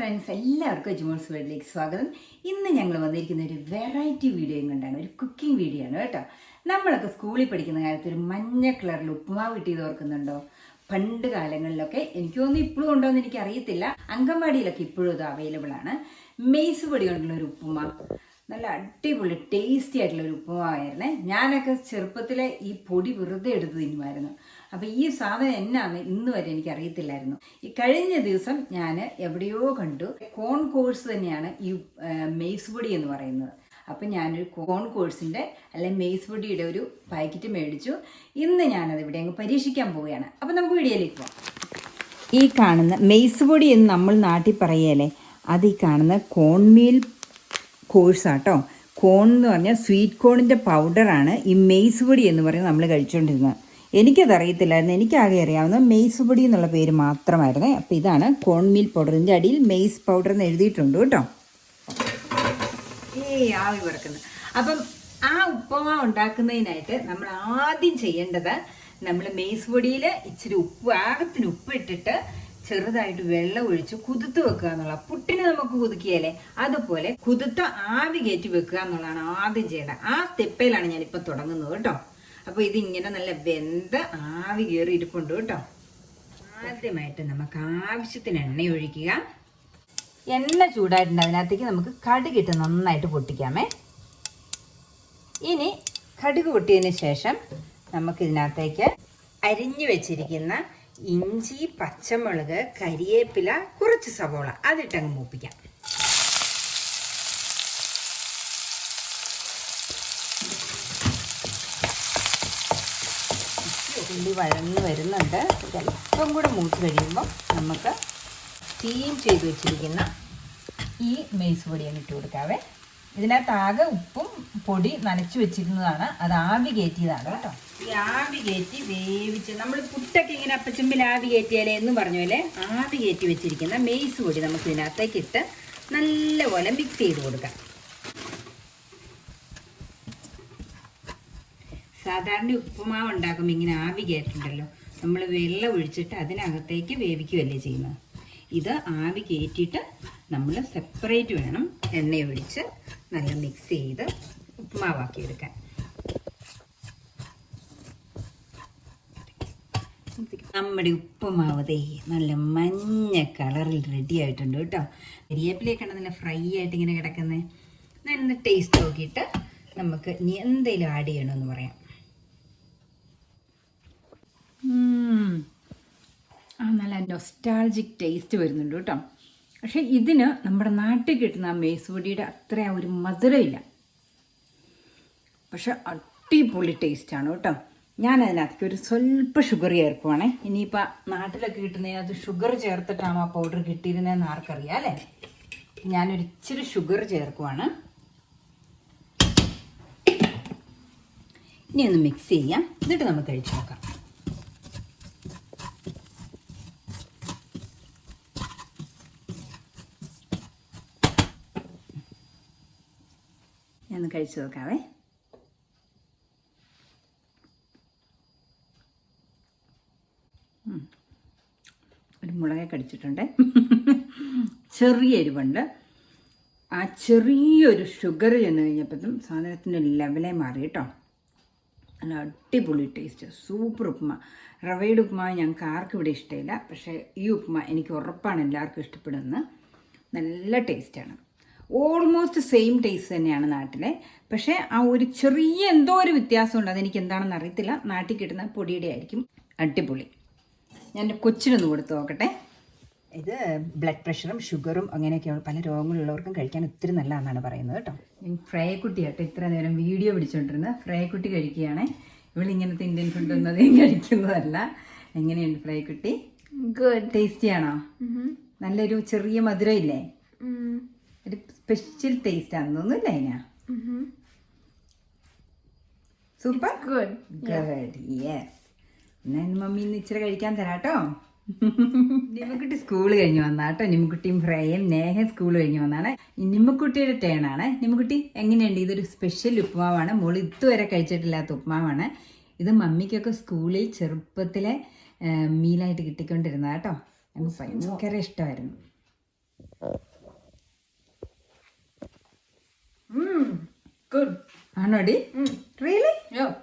Friends, എല്ലാവർക്കും അജ്മോൾസ് വേൾഡിലേക്ക് സ്വാഗതം. ഇന്ന് ഞങ്ങൾ വന്നിരിക്കുന്ന ഒരു വെറൈറ്റി വീഡിയോയും കണ്ടാണ്, ഒരു കുക്കിംഗ് വീഡിയോ ആണ് കേട്ടോ. നമ്മളൊക്കെ സ്കൂളിൽ പഠിക്കുന്ന കാലത്ത് ഒരു മഞ്ഞ കളറിൽ ഉപ്പുമാവ് കിട്ടിയത് ഓർക്കുന്നുണ്ടോ? പണ്ട് കാലങ്ങളിലൊക്കെ, എനിക്ക് തോന്നുന്നു ഇപ്പോഴും ഉണ്ടോ എന്ന് എനിക്ക് അറിയത്തില്ല, അംഗൻവാടിയിലൊക്കെ ഇപ്പോഴും ഇത് അവൈലബിൾ ആണ്. മെയ്സ് പൊടി കൊണ്ടുള്ള ഒരു ഉപ്പുമാവ്, നല്ല അടിപൊളി ടേസ്റ്റി ആയിട്ടുള്ള ഒരു ഉപ്പുമാവായിരുന്നേ. ഞാനൊക്കെ ചെറുപ്പത്തിലെ ഈ പൊടി വെറുതെ എടുത്ത് തിന്നുമായിരുന്നു. അപ്പം ഈ സാധനം എന്നാന്ന് ഇന്ന് വരെ എനിക്ക് അറിയത്തില്ലായിരുന്നു. ഈ കഴിഞ്ഞ ദിവസം ഞാൻ എവിടെയോ കണ്ടു, കോൺ കോഴ്സ് തന്നെയാണ് ഈ മെയ്സ് പൊടി എന്ന് പറയുന്നത്. അപ്പം ഞാനൊരു കോൺ കോഴ്സിൻ്റെ അല്ലെങ്കിൽ മെയ്സ് പൊടിയുടെ ഒരു പാക്കറ്റ് മേടിച്ചു. ഇന്ന് ഞാനത് ഇവിടെ അങ്ങ് പരീക്ഷിക്കാൻ പോവുകയാണ്. അപ്പം നമുക്ക് വീഡിയോയിലേക്ക് പോകാം. ഈ കാണുന്ന മെയ്സ് പൊടി എന്ന് നമ്മൾ നാട്ടിൽ പറയുകയല്ലേ, അത് ഈ കാണുന്ന കോൺമീൽ കോഴ്സാട്ടോ. കോൺ എന്ന് പറഞ്ഞാൽ സ്വീറ്റ് കോണിൻ്റെ പൗഡറാണ് ഈ മെയ്സ് പൊടി എന്ന് പറയുന്നത് നമ്മൾ കഴിച്ചുകൊണ്ടിരുന്നത്. എനിക്കതറിയത്തില്ലായിരുന്നു. എനിക്കാകെ അറിയാവുന്ന മെയ്സ് പൊടി എന്നുള്ള പേര് മാത്രമായിരുന്നു. അപ്പോൾ ഇതാണ് കോൺമീൽ പൗഡർ. ഇതിൻ്റെ അടിയിൽ മെയ്സ് പൗഡർ എന്ന് എഴുതിയിട്ടുണ്ട് കേട്ടോ. ആവി പറക്കുന്നത്. അപ്പം ആ ഉപ്പുമാവ് ഉണ്ടാക്കുന്നതിനായിട്ട് നമ്മൾ ആദ്യം ചെയ്യേണ്ടത്, നമ്മൾ മെയ്സ് പൊടിയിൽ ഇച്ചിരി ആകത്തിന് ഉപ്പിട്ടിട്ട് ചെറുതായിട്ട് വെള്ളം ഒഴിച്ച് കുതിർത്ത് വെക്കുക എന്നുള്ള. പുട്ടിന് നമുക്ക് കുതിക്കിയല്ലേ, അതുപോലെ കുതിർത്ത് ആവി കയറ്റി വെക്കുക എന്നുള്ളതാണ് ആദ്യം ചെയ്യേണ്ടത്. ആ സ്റ്റെപ്പിലാണ് ഞാനിപ്പോൾ തുടങ്ങുന്നത് കേട്ടോ. അപ്പോൾ ഇതിങ്ങനെ നല്ല വെന്ത് ആവി കയറി ഇരിപ്പുണ്ട് കേട്ടോ. ആദ്യമായിട്ട് നമുക്ക് ആവശ്യത്തിന് എണ്ണ ഒഴിക്കുക. എണ്ണ ചൂടായിട്ടുണ്ട്, അതിനകത്തേക്ക് നമുക്ക് കടുകിട്ട് നന്നായിട്ട് പൊട്ടിക്കാമേ. ഇനി കടുക് പൊട്ടിയതിന് ശേഷം നമുക്കിതിനകത്തേക്ക് അരിഞ്ഞു വെച്ചിരിക്കുന്ന ഇഞ്ചി, പച്ചമുളക്, കരിവേപ്പില, കുറച്ച് സവോള അതിട്ടങ്ങ് മൂപ്പിക്കാം. ഉള്ളി വഴന്ന് വരുന്നുണ്ട്. ഇതല്പം കൂടെ മൂത്ത് കഴിയുമ്പോൾ നമുക്ക് സ്റ്റീം ചെയ്ത് വെച്ചിരിക്കുന്ന ഈ മെയ്സ് പൊടി അങ്ങ് ഇട്ട് കൊടുക്കാവേ. ഇതിനകത്ത് ആകെ ഉപ്പും പൊടി നനച്ച് വെച്ചിരുന്നതാണ്, അത് ആവി കയറ്റിയതാണ് കേട്ടോ. ഈ ആവി കയറ്റി വേവിച്ച്, നമ്മൾ പുട്ടൊക്കെ ഇങ്ങനെ അപ്പച്ചമ്പിൽ ആവി കയറ്റിയാലേ എന്ന് പറഞ്ഞ ആവി കയറ്റി വെച്ചിരിക്കുന്ന മെയ്സ് പൊടി നമുക്ക് ഇതിനകത്തേക്ക് ഇട്ട് നല്ലപോലെ മിക്സ് ചെയ്ത് കൊടുക്കാം. സാധാരണ ഉപ്പുമാവ് ഉണ്ടാക്കുമ്പോൾ ഇങ്ങനെ ആവി കയറ്റുണ്ടല്ലോ, നമ്മൾ വെള്ളം ഒഴിച്ചിട്ട് അതിനകത്തേക്ക് വേവിക്കുകയല്ലേ ചെയ്യുന്നത്. ഇത് ആവി കയറ്റിയിട്ട് നമ്മൾ സെപ്പറേറ്റ് വേണം എണ്ണ ഒഴിച്ച് നല്ല മിക്സ് ചെയ്ത് ഉപ്പുമാവാക്കി എടുക്കാൻ. നമ്മുടെ ഉപ്പുമാവ് ദേ നല്ല മഞ്ഞ കളറിൽ റെഡി ആയിട്ടുണ്ട് കേട്ടോ. കരിവേപ്പിലയൊക്കെ ഉണ്ട് നല്ല ഫ്രൈ ആയിട്ട് ഇങ്ങനെ കിടക്കുന്നത്. നല്ല ടേസ്റ്റ് നോക്കിയിട്ട് നമുക്ക് ഇനി എന്തെങ്കിലും ആഡ് ചെയ്യണമെന്ന് പറയാം. നല്ല നൊസ്റ്റാൾജിക് ടേസ്റ്റ് വരുന്നുണ്ട് കേട്ടോ. പക്ഷെ ഇതിന് നമ്മുടെ നാട്ടിൽ കിട്ടുന്ന ആ മെയ്സ് പൊടിയുടെ അത്ര ഒരു മധുരമില്ല, പക്ഷെ അടിപൊളി ടേസ്റ്റാണ് കേട്ടോ. ഞാൻ അതിനകത്തേക്ക് ഒരു സ്വല്പം ഷുഗർ ചേർക്കുവാണേ. ഇനിയിപ്പോൾ നാട്ടിലൊക്കെ കിട്ടുന്നതിനകത്ത് ഷുഗർ ചേർത്തിട്ടാണോ ആ പൗഡർ കിട്ടിയിരുന്നതെന്ന് ആർക്കറിയാം അല്ലേ. ഞാനൊരു ഇച്ചിരി ഷുഗർ ചേർക്കുവാണ്. ഇനി ഒന്ന് മിക്സ് ചെയ്യാം, എന്നിട്ട് നമുക്ക് കഴിച്ചു നോക്കാം. ഒന്ന് കഴിച്ചു നോക്കാവേ. ഒരു മുളകെ കടിച്ചിട്ടുണ്ട്, ചെറിയ എരിവുണ്ട്. ആ ചെറിയൊരു ഷുഗർ ചെന്ന് കഴിഞ്ഞപ്പോഴത്തും സാധനത്തിൻ്റെ ലെവലേ മാറി കേട്ടോ. നല്ല അടിപൊളി ടേസ്റ്റ്, സൂപ്പർ ഉപ്മ. റവയുടെ ഉപ്മ ഞങ്ങൾക്ക് ആർക്കും ഇവിടെ ഇഷ്ടമില്ല, പക്ഷേ ഈ ഉപ്മ എനിക്ക് ഉറപ്പാണ് എല്ലാവർക്കും ഇഷ്ടപ്പെടുന്നത്. നല്ല ടേസ്റ്റാണ്. ഓൾമോസ്റ്റ് സെയിം ടേസ്റ്റ് തന്നെയാണ് നാട്ടിലെ, പക്ഷേ ആ ഒരു ചെറിയ എന്തോ ഒരു വ്യത്യാസമുണ്ട്. അതെനിക്ക് എന്താണെന്ന് അറിയത്തില്ല. നാട്ടിൽ കിട്ടുന്ന പൊടിയുടെ ആയിരിക്കും. അടിപൊളി. ഞാൻ കൊച്ചിനൊന്ന് കൊടുത്ത് നോക്കട്ടെ. ഇത് ബ്ലഡ് പ്രഷറും ഷുഗറും അങ്ങനെയൊക്കെയുള്ള പല രോഗങ്ങളുള്ളവർക്കും കഴിക്കാൻ ഒത്തിരി നല്ലതാണെന്നാണ് പറയുന്നത് കേട്ടോ. ഫ്രൈക്കുട്ടി കേട്ടോ ഇത്ര നേരം വീഡിയോ പിടിച്ചുകൊണ്ടിരുന്നത്. ഫ്രൈക്കുട്ടി കഴിക്കുകയാണേ. ഇവളിങ്ങനത്തെ ഇന്ത്യൻ ഫുഡൊന്നും അധികം കഴിക്കുന്നതല്ല. എങ്ങനെയുണ്ട് ഫ്രൈക്കുട്ടി? ഗുഡ്. ടേസ്റ്റിയാണോ? നല്ലൊരു ചെറിയ മധുരം ഇല്ലേ? ഒരു സ്പെഷ്യൽ ടേസ്റ്റ് ആണെന്ന് തോന്നുന്നില്ല അതിനാ? സൂപ്പർ. Good good. യെസ്. എന്നാ മമ്മി ഇന്ന് ഇച്ചിരി കഴിക്കാൻ തരാട്ടോ. നിമ്മക്കുട്ടി സ്കൂൾ കഴിഞ്ഞ് വന്നാട്ടോ. നിമ്മക്കുട്ടിയും ഫ്രൈയും നേഹ സ്കൂൾ കഴിഞ്ഞ് വന്നാണ്. നിമ്മക്കുട്ടിയുടെ ടേണാണ്. നിമ്മക്കുട്ടി എങ്ങനെയുണ്ട്? ഇതൊരു സ്പെഷ്യൽ ഉപ്പുമാവാണ്. മോള് ഇതുവരെ കഴിച്ചിട്ടില്ലാത്ത ഉപ്പുമാവാണ്. ഇത് മമ്മിക്കൊക്കെ സ്കൂളിൽ ചെറുപ്പത്തിലെ മീലായിട്ട് കിട്ടിക്കൊണ്ടിരുന്നതാട്ടോ. എനിക്ക് ഭയങ്കര ഇഷ്ടമായിരുന്നു. Anodi? Really? Yeah.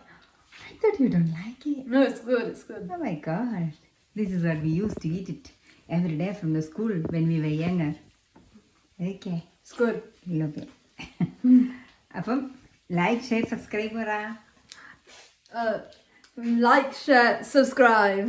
I thought you don't like it. No, it's good. It's good. Oh my god. This is what we used to eat it every day from the school when we were younger. Okay. It's good. Love it. അപ്പം like share subscribe പറ. Like, share, subscribe.